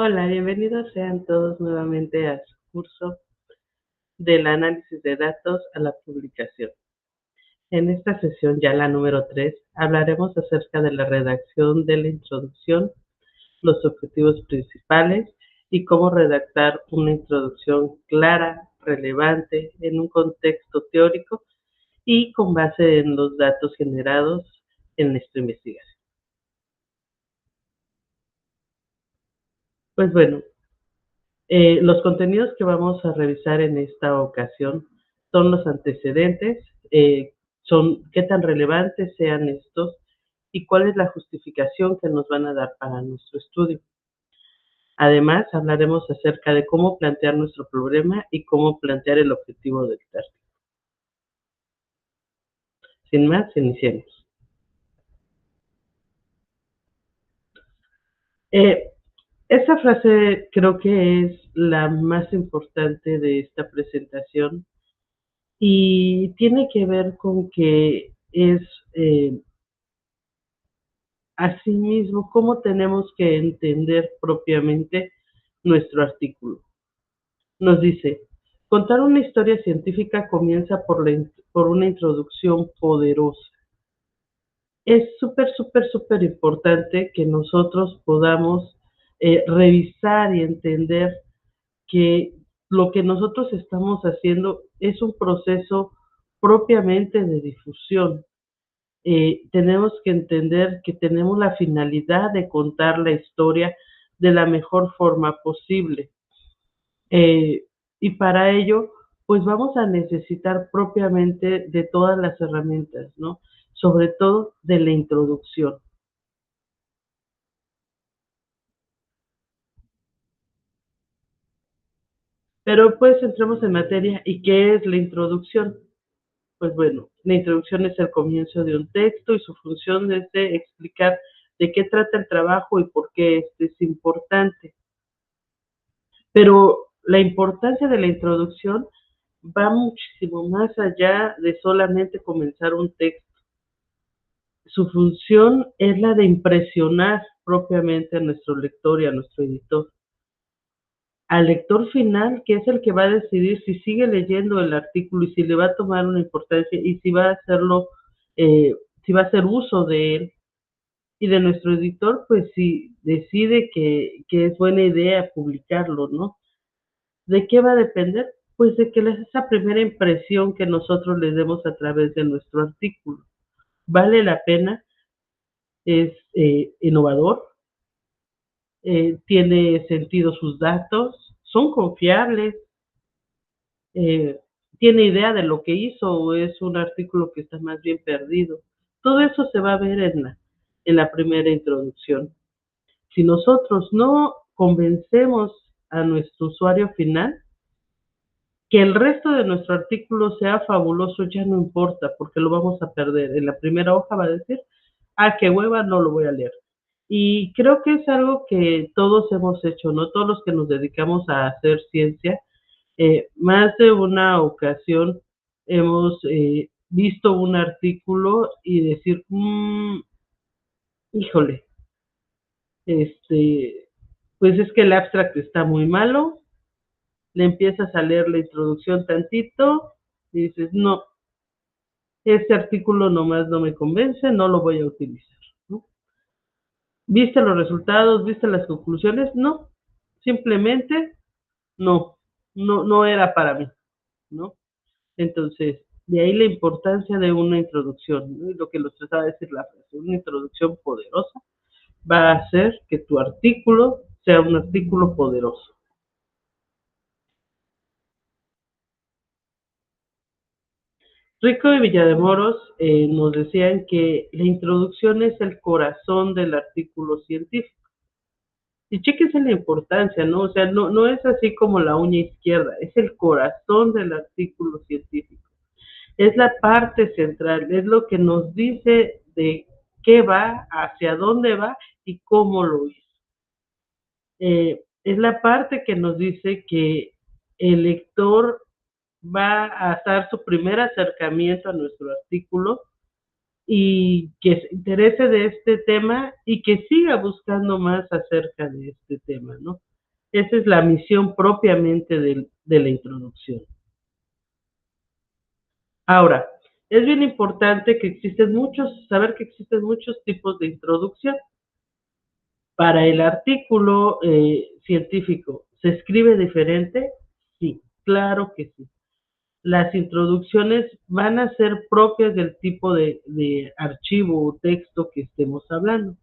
Hola, bienvenidos sean todos nuevamente a su curso del análisis de datos a la publicación. En esta sesión, ya la número 3, hablaremos acerca de la redacción de la introducción, los objetivos principales y cómo redactar una introducción clara, relevante, en un contexto teórico y con base en los datos generados en esta investigación. Pues bueno, los contenidos que vamos a revisar en esta ocasión son los antecedentes, son qué tan relevantes sean estos y cuál es la justificación que nos van a dar para nuestro estudio. Además, hablaremos acerca de cómo plantear nuestro problema y cómo plantear el objetivo del término. Sin más, iniciemos. Eh, Esta frase creo que es la más importante de esta presentación y tiene que ver con que es asimismo cómo tenemos que entender propiamente nuestro artículo. Nos dice, contar una historia científica comienza por una introducción poderosa. Es súper importante que nosotros podamos revisar y entender que lo que nosotros estamos haciendo es un proceso propiamente de difusión. Tenemos que entender que tenemos la finalidad de contar la historia de la mejor forma posible. Eh, y para ello, pues vamos a necesitar propiamente de todas las herramientas, ¿no? Sobre todo de la introducción. Pero pues entremos en materia. ¿Y qué es la introducción? Pues bueno, la introducción es el comienzo de un texto y su función es de explicar de qué trata el trabajo y por qué este es importante. Pero la importancia de la introducción va muchísimo más allá de solamente comenzar un texto. Su función es la de impresionar propiamente a nuestro lector y a nuestro editor. Al lector final, que es el que va a decidir si sigue leyendo el artículo y si le va a tomar una importancia y si va a hacerlo, si va a hacer uso de él. Y de nuestro editor, pues si decide que es buena idea publicarlo, ¿no? ¿De qué va a depender? Pues de que esa primera impresión que nosotros le demos a través de nuestro artículo. ¿Vale la pena? ¿Es innovador? ¿Tiene sentido sus datos? ¿Son confiables? Eh, ¿Tiene idea de lo que hizo o es un artículo que está más bien perdido? Todo eso se va a ver en la primera introducción. Si nosotros no convencemos a nuestro usuario final, que el resto de nuestro artículo sea fabuloso ya no importa, porque lo vamos a perder. En la primera hoja va a decir, ah, qué hueva, no lo voy a leer. Y creo que es algo que todos hemos hecho, ¿no? Todos los que nos dedicamos a hacer ciencia, más de una ocasión hemos visto un artículo y decir, híjole, este, pues es que el abstract está muy malo, le empiezas a leer la introducción tantito y dices, no, este artículo nomás no me convence, no lo voy a utilizar, ¿no? ¿Viste los resultados? ¿Viste las conclusiones? No, simplemente no, no era para mí, ¿no? Entonces, de ahí la importancia de una introducción, ¿no? Y lo que nos trataba de decir la frase, una introducción poderosa va a hacer que tu artículo sea un artículo poderoso. Rico y Villademoros nos decían que la introducción es el corazón del artículo científico. Y chéquense la importancia, ¿no? O sea, no es así como la uña izquierda, es el corazón del artículo científico. Es la parte central, es lo que nos dice de qué va, hacia dónde va y cómo lo hizo. Es la parte que nos dice que el lector va a dar su primer acercamiento a nuestro artículo y que se interese de este tema y que siga buscando más acerca de este tema, ¿no? Esa es la misión propiamente de la introducción. Ahora, es bien importante saber que existen muchos tipos de introducción. Para el artículo científico, ¿se escribe diferente? Sí, claro que sí. Las introducciones van a ser propias del tipo de archivo o texto que estemos hablando.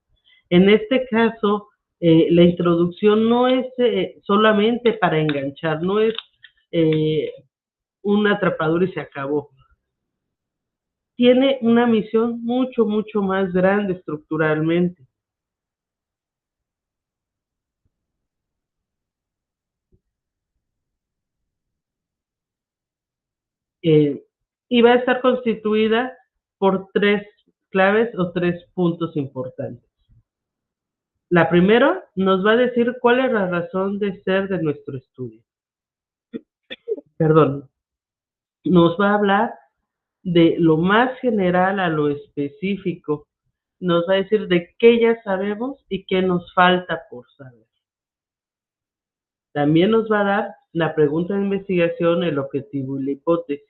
En este caso, la introducción no es solamente para enganchar, no es eh, un atrapador y se acabó. Tiene una misión mucho, mucho más grande estructuralmente. eh, y va a estar constituida por tres claves o tres puntos importantes. La primera nos va a decir cuál es la razón de ser de nuestro estudio. Perdón, nos va a hablar de lo más general a lo específico. Nos va a decir de qué ya sabemos y qué nos falta por saber. También nos va a dar la pregunta de investigación, el objetivo y la hipótesis.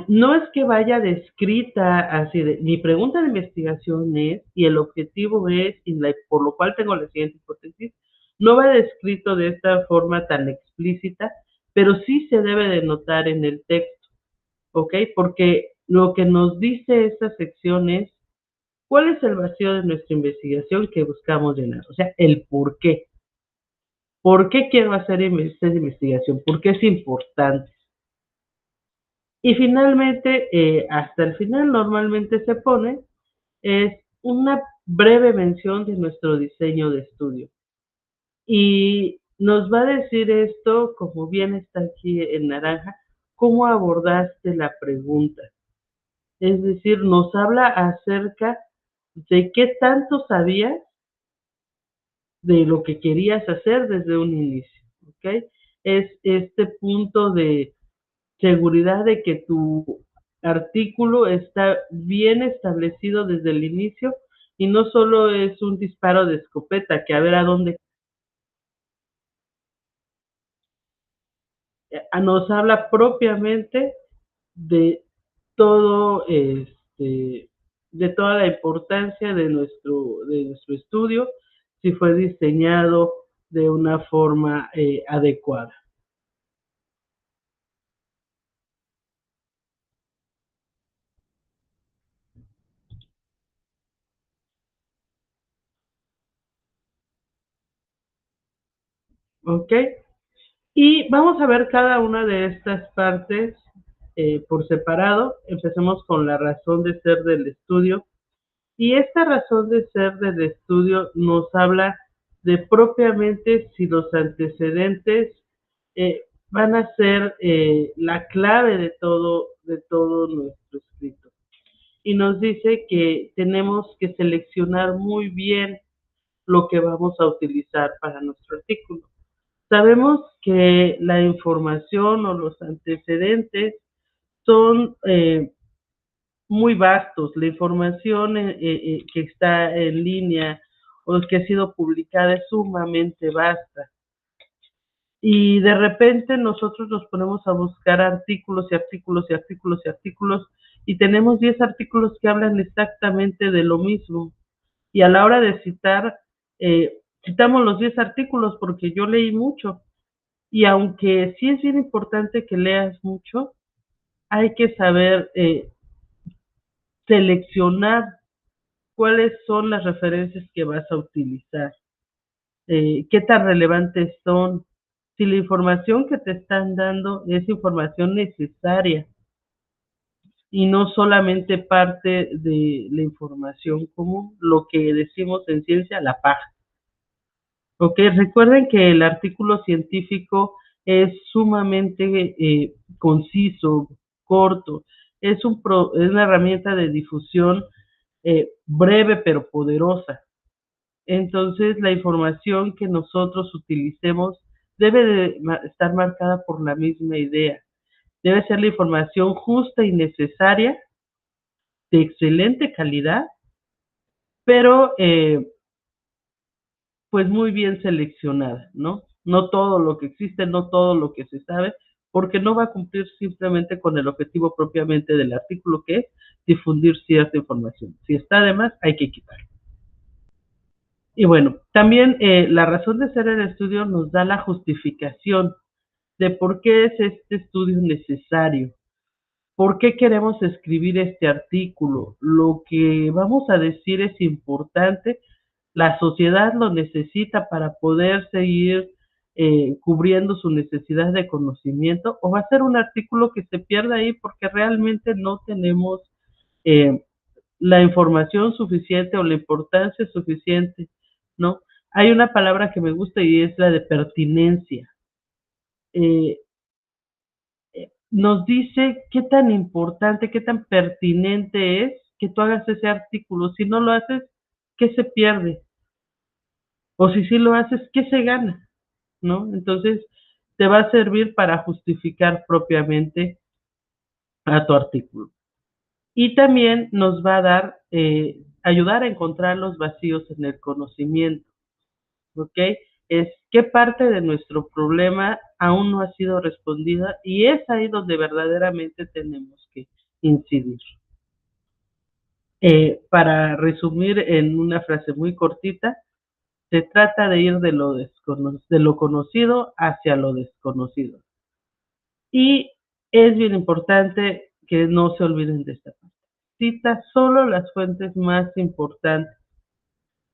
No es que vaya descrita así de, mi pregunta de investigación es, y el objetivo es, por lo cual tengo la siguiente hipótesis, no va descrito de esta forma tan explícita, pero sí se debe de notar en el texto, ¿ok? Porque lo que nos dice esta sección es, ¿cuál es el vacío de nuestra investigación que buscamos llenar? O sea, el por qué. ¿Por qué quiero hacer esta investigación? ¿Por qué es importante? Y finalmente, hasta el final normalmente se pone, es una breve mención de nuestro diseño de estudio. Y nos va a decir esto, como bien está aquí en naranja, cómo abordaste la pregunta. Es decir, nos habla acerca de qué tanto sabías de lo que querías hacer desde un inicio, ¿ok? Es este punto de seguridad de que tu artículo está bien establecido desde el inicio y no solo es un disparo de escopeta que a ver a dónde nos habla propiamente de todo de toda la importancia de nuestro estudio si fue diseñado de una forma adecuada. ¿Ok? Y vamos a ver cada una de estas partes por separado. Empecemos con la razón de ser del estudio. Y esta razón de ser del estudio nos habla de propiamente si los antecedentes van a ser la clave de todo nuestro escrito. Y nos dice que tenemos que seleccionar muy bien lo que vamos a utilizar para nuestro artículo. Sabemos que la información o los antecedentes son muy vastos. La información que está en línea o que ha sido publicada es sumamente vasta. Y de repente nosotros nos ponemos a buscar artículos y artículos y artículos y artículos y tenemos 10 artículos que hablan exactamente de lo mismo. Y a la hora de citar, citamos los 10 artículos porque yo leí mucho. Y aunque sí es bien importante que leas mucho, hay que saber seleccionar cuáles son las referencias que vas a utilizar, qué tan relevantes son, si la información que te están dando es información necesaria y no solamente parte de la información común, lo que decimos en ciencia, la paja. Ok, recuerden que el artículo científico es sumamente conciso, corto, es una herramienta de difusión breve pero poderosa. Entonces, la información que nosotros utilicemos debe de estar marcada por la misma idea. Debe ser la información justa y necesaria, de excelente calidad, pero pues muy bien seleccionada, ¿no? No todo lo que existe, no todo lo que se sabe, porque no va a cumplir simplemente con el objetivo propiamente del artículo, que es difundir cierta información. Si está de más, hay que quitarlo. Y bueno, también la razón de ser el estudio nos da la justificación de por qué es este estudio necesario, por qué queremos escribir este artículo, lo que vamos a decir es importante, la sociedad lo necesita para poder seguir cubriendo su necesidad de conocimiento, o va a ser un artículo que se pierda ahí porque realmente no tenemos eh, la información suficiente o la importancia suficiente, ¿no? Hay una palabra que me gusta y es la de pertinencia. Eh, Nos dice qué tan importante, qué tan pertinente es que tú hagas ese artículo. Si no lo haces, ¿qué se pierde? O si sí lo haces, ¿qué se gana? ¿No? Entonces, te va a servir para justificar propiamente a tu artículo. Y también nos va a dar, ayudar a encontrar los vacíos en el conocimiento, ¿ok? Es qué parte de nuestro problema aún no ha sido respondida y es ahí donde verdaderamente tenemos que incidir. Para resumir en una frase muy cortita, se trata de ir de lo conocido hacia lo desconocido. Y es bien importante que no se olviden de esta parte. Cita solo las fuentes más importantes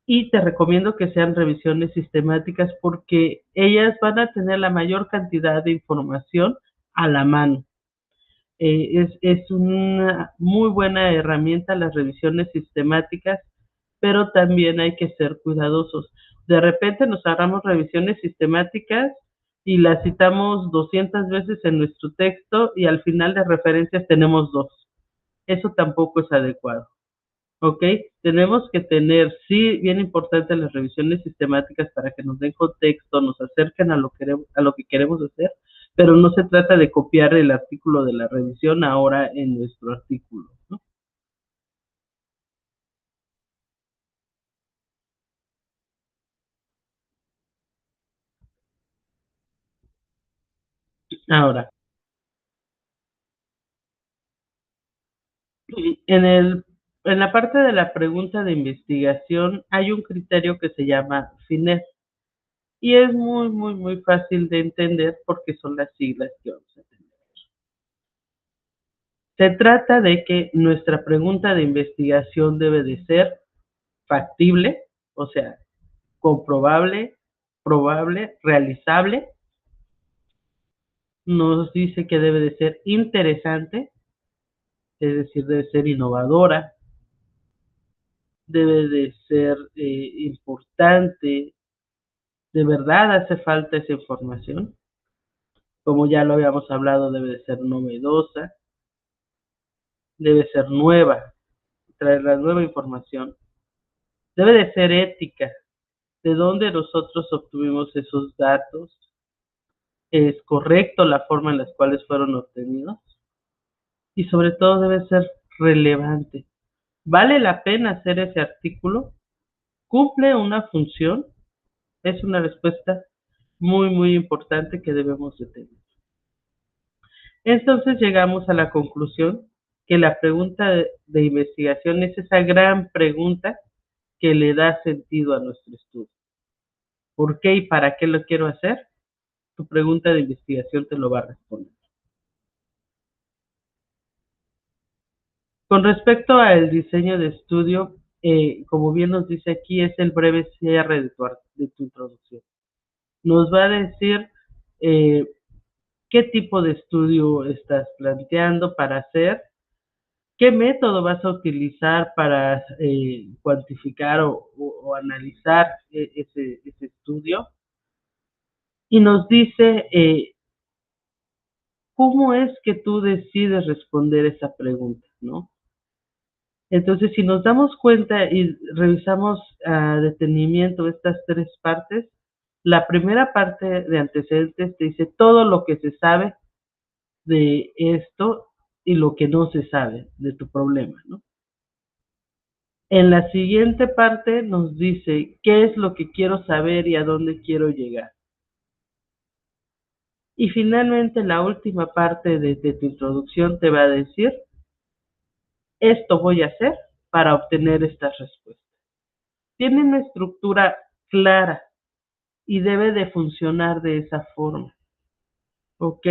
y te recomiendo que sean revisiones sistemáticas porque ellas van a tener la mayor cantidad de información a la mano. Es una muy buena herramienta las revisiones sistemáticas, pero también hay que ser cuidadosos. De repente nos agarramos revisiones sistemáticas y las citamos 200 veces en nuestro texto y al final de referencias tenemos dos. Eso tampoco es adecuado. ¿Ok? Tenemos que tener, sí, bien importante las revisiones sistemáticas para que nos den contexto, nos acerquen a lo que queremos hacer, pero no se trata de copiar el artículo de la revisión ahora en nuestro artículo, ¿no? Ahora, en el, en la parte de la pregunta de investigación hay un criterio que se llama FINES y es muy, muy, muy fácil de entender porque son las siglas que vamos a tener. Se trata de que nuestra pregunta de investigación debe de ser factible, o sea, comprobable, probable, realizable. Nos dice que debe de ser interesante, es decir, debe ser innovadora, debe de ser importante, de verdad hace falta esa información. Como ya lo habíamos hablado, debe de ser novedosa, debe ser nueva, traer la nueva información, debe de ser ética, de dónde nosotros obtuvimos esos datos, es correcto la forma en las cuales fueron obtenidos y sobre todo debe ser relevante. ¿Vale la pena hacer ese artículo? ¿Cumple una función? Es una respuesta muy, muy importante que debemos de tener. Entonces llegamos a la conclusión que la pregunta de investigación es esa gran pregunta que le da sentido a nuestro estudio. ¿Por qué y para qué lo quiero hacer? Tu pregunta de investigación te lo va a responder. Con respecto al diseño de estudio, como bien nos dice aquí, es el breve cierre de tu introducción. Nos va a decir eh, qué tipo de estudio estás planteando para hacer, qué método vas a utilizar para cuantificar o analizar ese estudio y nos dice cómo es que tú decides responder esa pregunta, ¿no? Entonces, si nos damos cuenta y revisamos a detenimiento estas tres partes, la primera parte de antecedentes te dice todo lo que se sabe de esto y lo que no se sabe de tu problema, ¿no? En la siguiente parte nos dice qué es lo que quiero saber y a dónde quiero llegar. Y finalmente la última parte de tu introducción te va a decir, esto voy a hacer para obtener estas respuestas. Tiene una estructura clara y debe de funcionar de esa forma. ¿Ok?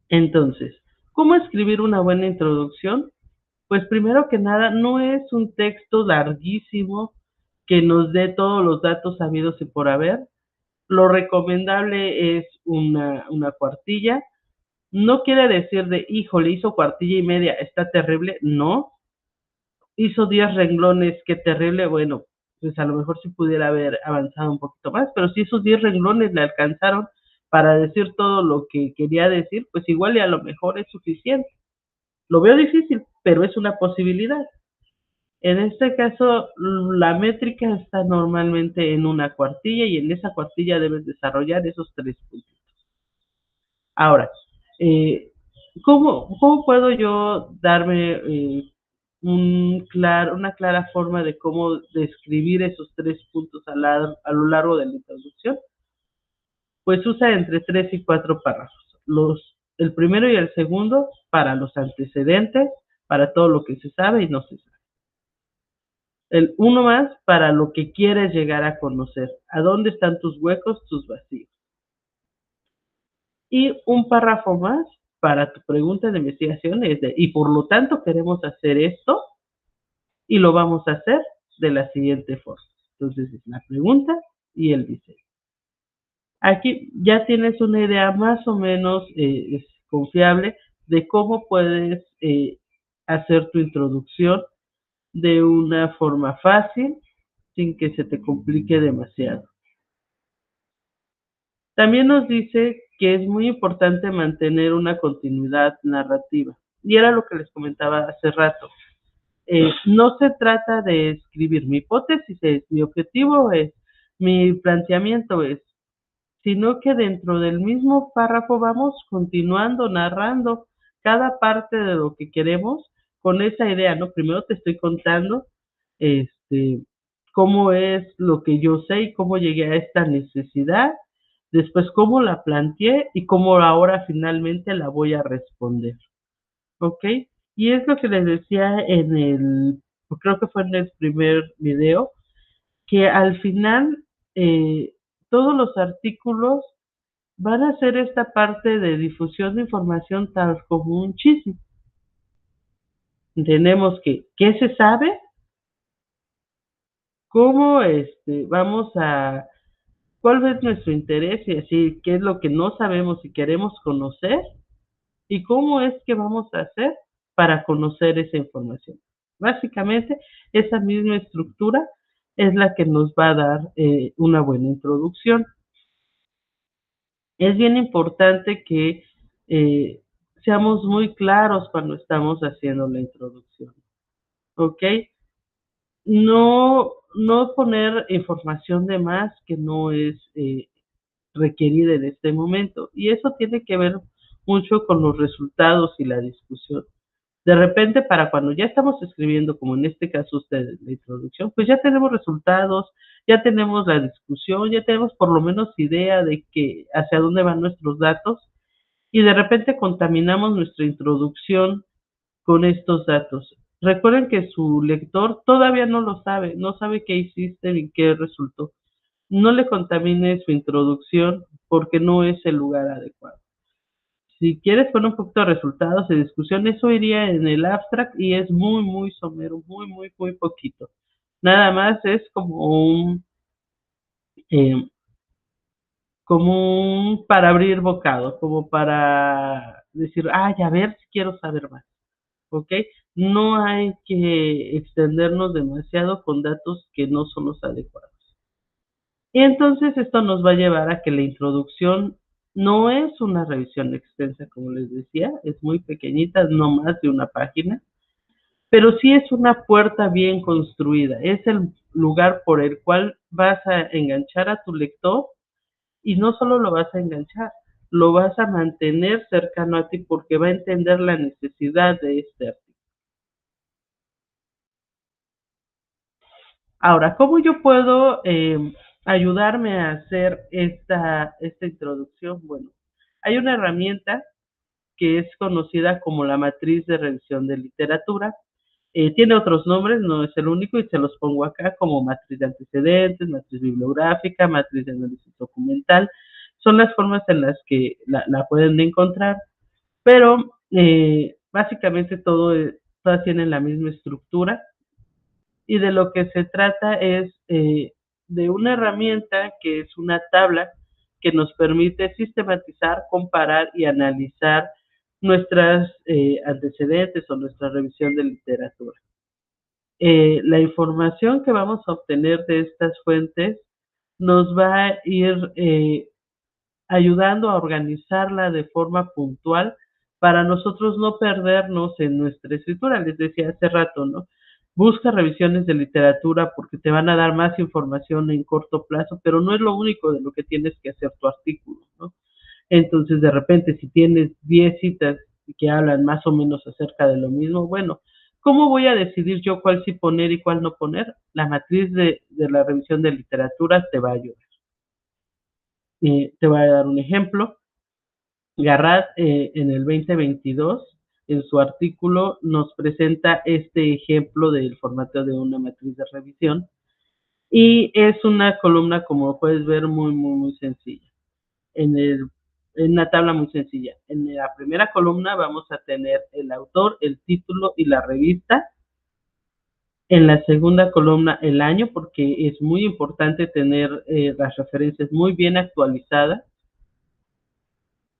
Entonces, ¿cómo escribir una buena introducción? Pues primero que nada, no es un texto larguísimo que nos dé todos los datos sabidos y por haber. Lo recomendable es una cuartilla. No quiere decir de, híjole, hizo cuartilla y media, está terrible. No, hizo 10 renglones, qué terrible. Bueno, pues a lo mejor sí pudiera haber avanzado un poquito más, pero si esos 10 renglones le alcanzaron para decir todo lo que quería decir, pues igual y a lo mejor es suficiente. Lo veo difícil, pero es una posibilidad. En este caso, la métrica está normalmente en una cuartilla y en esa cuartilla debes desarrollar esos 3 puntos. Ahora, eh, ¿cómo puedo yo darme una clara forma de cómo describir esos 3 puntos a lo largo de la introducción? Pues usa entre 3 y 4 párrafos. El primero y el segundo para los antecedentes, para todo lo que se sabe y no se sabe. El uno más para lo que quieres llegar a conocer. ¿A dónde están tus huecos, tus vacíos? Y un párrafo más para tu pregunta de investigación es de, y por lo tanto queremos hacer esto y lo vamos a hacer de la siguiente forma. Entonces es la pregunta y el diseño. Aquí ya tienes una idea más o menos confiable de cómo puedes hacer tu introducción de una forma fácil sin que se te complique demasiado. También nos dice que es muy importante mantener una continuidad narrativa. Y era lo que les comentaba hace rato. No se trata de escribir mi hipótesis, mi objetivo es, mi planteamiento es, sino que dentro del mismo párrafo vamos continuando, narrando cada parte de lo que queremos con esa idea, ¿no? Primero te estoy contando este, cómo es lo que yo sé y cómo llegué a esta necesidad, después cómo la planteé y cómo ahora finalmente la voy a responder, ¿ok? Y es lo que les decía creo que fue en el primer video, que al final todos los artículos van a ser esta parte de difusión de información tal como un chisme. Tenemos que, ¿qué se sabe? ¿Cómo vamos a, cuál es nuestro interés y así, qué es lo que no sabemos y queremos conocer? ¿Y cómo es que vamos a hacer para conocer esa información? Básicamente, esa misma estructura es la que nos va a dar una buena introducción. Es bien importante que seamos muy claros cuando estamos haciendo la introducción, ¿ok? No poner información de más que no es requerida en este momento. Y eso tiene que ver mucho con los resultados y la discusión. De repente, para cuando ya estamos escribiendo, como en este caso ustedes, la introducción, pues ya tenemos resultados, ya tenemos la discusión, ya tenemos por lo menos idea de que hacia dónde van nuestros datos y de repente contaminamos nuestra introducción con estos datos. Recuerden que su lector todavía no lo sabe, no sabe qué hiciste ni qué resultó. No le contamine su introducción porque no es el lugar adecuado. Si quieres poner un poquito de resultados de discusión, eso iría en el abstract y es muy, muy somero, muy, muy, muy poquito. Nada más es eh, como un para abrir bocado, como para decir, ay, a ver si quiero saber más. ¿Ok? No hay que extendernos demasiado con datos que no son los adecuados. Y entonces esto nos va a llevar a que la introducción no es una revisión extensa, como les decía, es muy pequeñita, no más de una página, pero sí es una puerta bien construida, es el lugar por el cual vas a enganchar a tu lector y no solo lo vas a enganchar, lo vas a mantener cercano a ti porque va a entender la necesidad de este artículo. Ahora, ¿cómo yo puedo ayudarme a hacer esta introducción? Bueno, hay una herramienta que es conocida como la matriz de revisión de literatura. Tiene otros nombres, no es el único, y se los pongo acá como matriz de antecedentes, matriz bibliográfica, matriz de análisis documental. Son las formas en las que la pueden encontrar, pero básicamente todas tienen la misma estructura y de lo que se trata es de una herramienta que es una tabla que nos permite sistematizar, comparar y analizar nuestras antecedentes o nuestra revisión de literatura. La información que vamos a obtener de estas fuentes nos va a ir ayudando a organizarla de forma puntual para nosotros no perdernos en nuestra escritura. Les decía hace rato, ¿no? Busca revisiones de literatura porque te van a dar más información en corto plazo, pero no es lo único de lo que tienes que hacer tu artículo, ¿no? Entonces, de repente, si tienes 10 citas que hablan más o menos acerca de lo mismo, bueno, ¿cómo voy a decidir yo cuál sí poner y cuál no poner? La matriz de la revisión de literatura te va a ayudar. Te voy a dar un ejemplo. Garrad en el 2022, en su artículo, nos presenta este ejemplo del formato de una matriz de revisión y es una columna, como puedes ver, muy sencilla. En una tabla muy sencilla. En la primera columna vamos a tener el autor, el título y la revista. En la segunda columna el año, porque es muy importante tener las referencias muy bien actualizadas.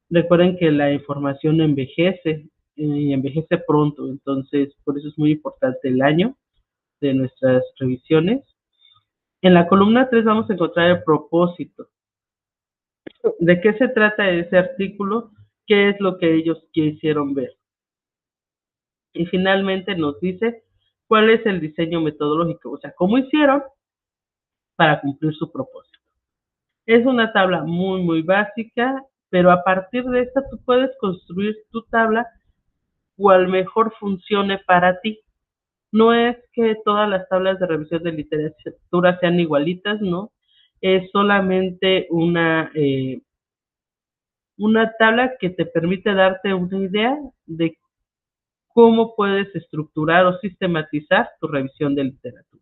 Recuerden que la información envejece y envejece pronto, entonces por eso es muy importante el año de nuestras revisiones. En la columna 3 vamos a encontrar el propósito. ¿De qué se trata ese artículo? ¿Qué es lo que ellos quisieron ver? Y finalmente nos dice cuál es el diseño metodológico, o sea, cómo hicieron para cumplir su propósito. Es una tabla muy básica, pero a partir de esta tú puedes construir tu tabla cual mejor funcione para ti. No es que todas las tablas de revisión de literatura sean igualitas, ¿no? Es solamente una tabla que te permite darte una idea de cómo puedes estructurar o sistematizar tu revisión de literatura.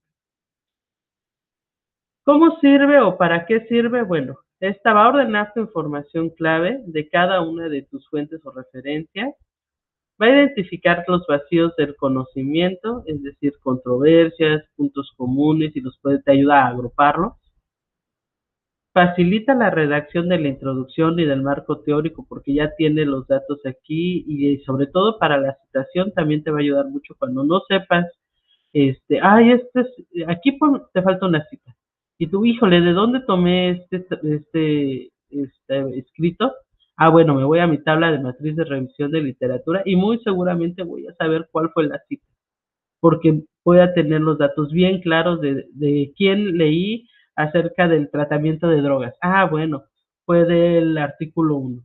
¿Cómo sirve o para qué sirve? Bueno, esta va a ordenar tu información clave de cada una de tus fuentes o referencias. Va a identificar los vacíos del conocimiento, es decir, controversias, puntos comunes y te ayuda a agruparlos. Facilita la redacción de la introducción y del marco teórico porque ya tiene los datos aquí y sobre todo para la citación también te va a ayudar mucho cuando no sepas, aquí te falta una cita. Y tú, híjole, ¿de dónde tomé este escrito? Ah, bueno, me voy a mi tabla de matriz de revisión de literatura y muy seguramente voy a saber cuál fue la cita, porque voy a tener los datos bien claros de quién leí acerca del tratamiento de drogas. Ah, bueno, fue del artículo 1,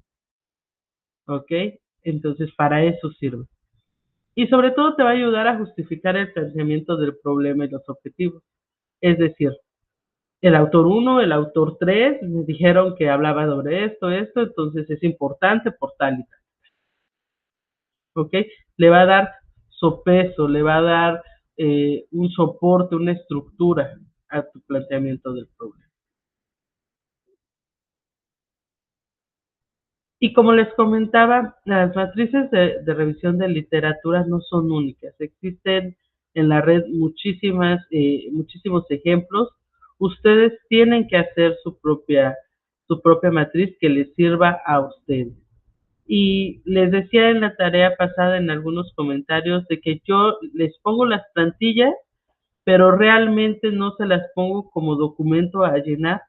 ¿ok? Entonces, para eso sirve. Y sobre todo te va a ayudar a justificar el planteamiento del problema y los objetivos. Es decir, el autor 1, el autor 3 me dijeron que hablaba sobre esto, entonces es importante por tal y tal. ¿Ok? Le va a dar sopeso, le va a dar un soporte, una estructura a tu planteamiento del problema. Y como les comentaba, las matrices de revisión de literatura no son únicas. Existen en la red muchísimos ejemplos. Ustedes tienen que hacer su propia matriz que les sirva a ustedes. Y les decía en la tarea pasada en algunos comentarios de que yo les pongo las plantillas, pero realmente no se las pongo como documento a llenar,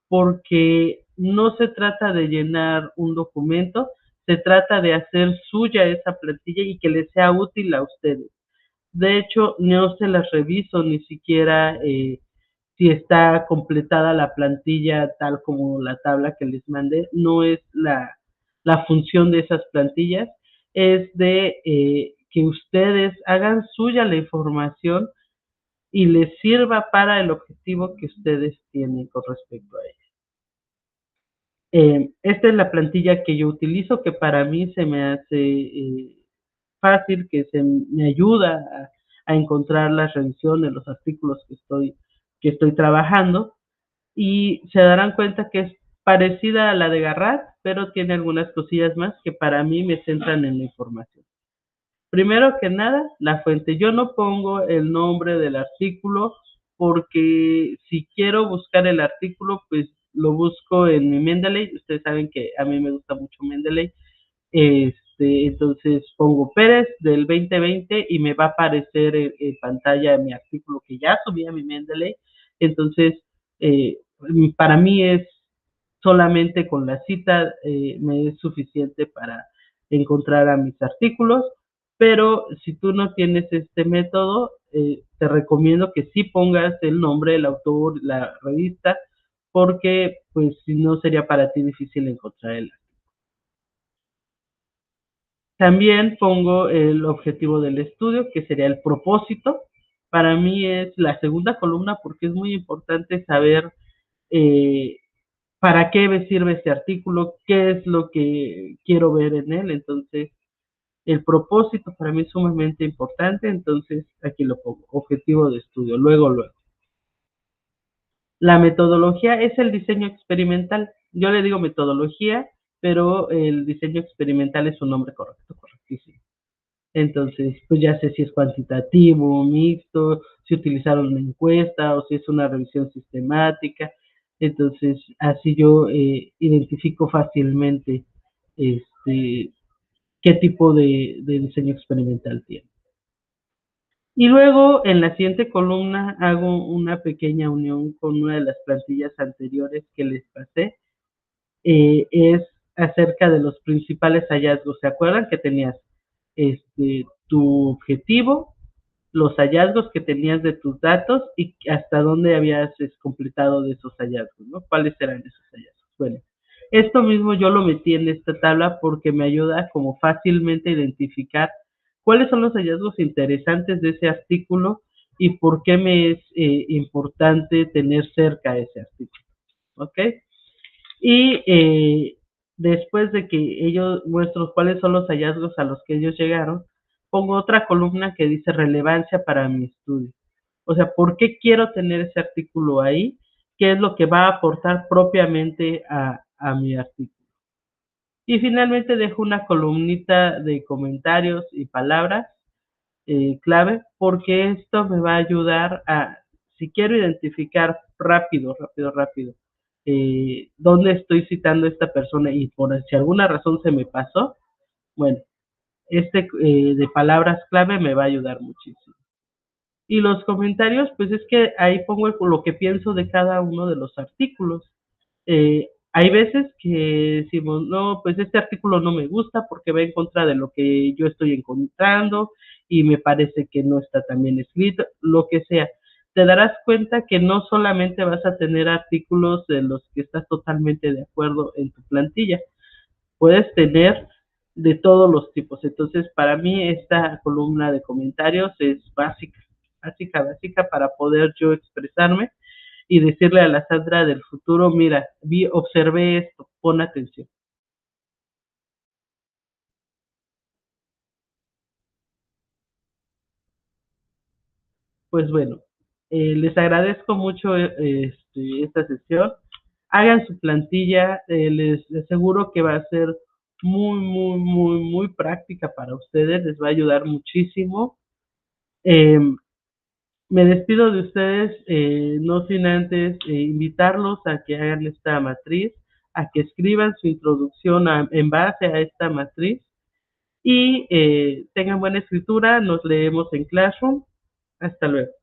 porque no se trata de llenar un documento, se trata de hacer suya esa plantilla y que les sea útil a ustedes. De hecho, no se las reviso ni siquiera si está completada la plantilla tal como la tabla que les mandé, no es la función de esas plantillas es de que ustedes hagan suya la información y les sirva para el objetivo que ustedes tienen con respecto a ella. Esta es la plantilla que yo utilizo, que para mí se me hace fácil, que me ayuda a encontrar las revisiones, los artículos que estoy trabajando, y se darán cuenta que es parecida a la de Garrett, pero tiene algunas cosillas más que para mí me centran en la información. Primero que nada, la fuente. Yo no pongo el nombre del artículo porque si quiero buscar el artículo, pues lo busco en mi Mendeley. Ustedes saben que a mí me gusta mucho Mendeley. Entonces pongo Pérez del 2020 y me va a aparecer en pantalla mi artículo que ya subí a mi Mendeley. Entonces, eh, para mí es solamente con la cita me es suficiente para encontrar a mis artículos, pero si tú no tienes este método, te recomiendo que sí pongas el nombre, el autor, la revista, porque pues si no sería para ti difícil encontrar el. También pongo el objetivo del estudio, que sería el propósito. Para mí es la segunda columna porque es muy importante saber eh, para qué me sirve este artículo, qué es lo que quiero ver en él. Entonces, el propósito para mí es sumamente importante, entonces aquí lo pongo, objetivo de estudio, luego. La metodología es el diseño experimental. Yo le digo metodología, pero el diseño experimental es su nombre correcto, correctísimo. Entonces, pues ya sé si es cuantitativo, mixto, si utilizaron una encuesta o si es una revisión sistemática. Entonces, así yo identifico fácilmente este, qué tipo de diseño experimental tiene. Y luego, en la siguiente columna, hago una pequeña unión con una de las plantillas anteriores que les pasé. Es acerca de los principales hallazgos. ¿Se acuerdan que tenías tu objetivo, los hallazgos que tenías de tus datos y hasta dónde habías completado de esos hallazgos, ¿no? ¿Cuáles eran esos hallazgos? Bueno, esto mismo yo lo metí en esta tabla porque me ayuda como fácilmente a identificar cuáles son los hallazgos interesantes de ese artículo y por qué me es importante tener cerca ese artículo, ¿ok? Y después de que ellos muestro cuáles son los hallazgos a los que ellos llegaron, pongo otra columna que dice relevancia para mi estudio. O sea, ¿por qué quiero tener ese artículo ahí? ¿Qué es lo que va a aportar propiamente a mi artículo? Y finalmente dejo una columnita de comentarios y palabras clave, porque esto me va a ayudar a, si quiero identificar rápido, dónde estoy citando a esta persona y por si alguna razón se me pasó, bueno, de palabras clave me va a ayudar muchísimo. Y los comentarios, pues es que ahí pongo lo que pienso de cada uno de los artículos. Hay veces que decimos, no, pues este artículo no me gusta porque va en contra de lo que yo estoy encontrando y me parece que no está tan bien escrito, lo que sea. Te darás cuenta que no solamente vas a tener artículos de los que estás totalmente de acuerdo en tu plantilla, puedes tener de todos los tipos. Entonces, para mí esta columna de comentarios es básica para poder yo expresarme y decirle a la Sandra del futuro, mira, observé esto, pon atención. Pues bueno, les agradezco mucho esta sesión. Hagan su plantilla, les aseguro que va a ser muy práctica para ustedes, les va a ayudar muchísimo. Eh, Me despido de ustedes, no sin antes invitarlos a que hagan esta matriz, a que escriban su introducción en base a esta matriz y tengan buena escritura. Nos leemos en Classroom. Hasta luego.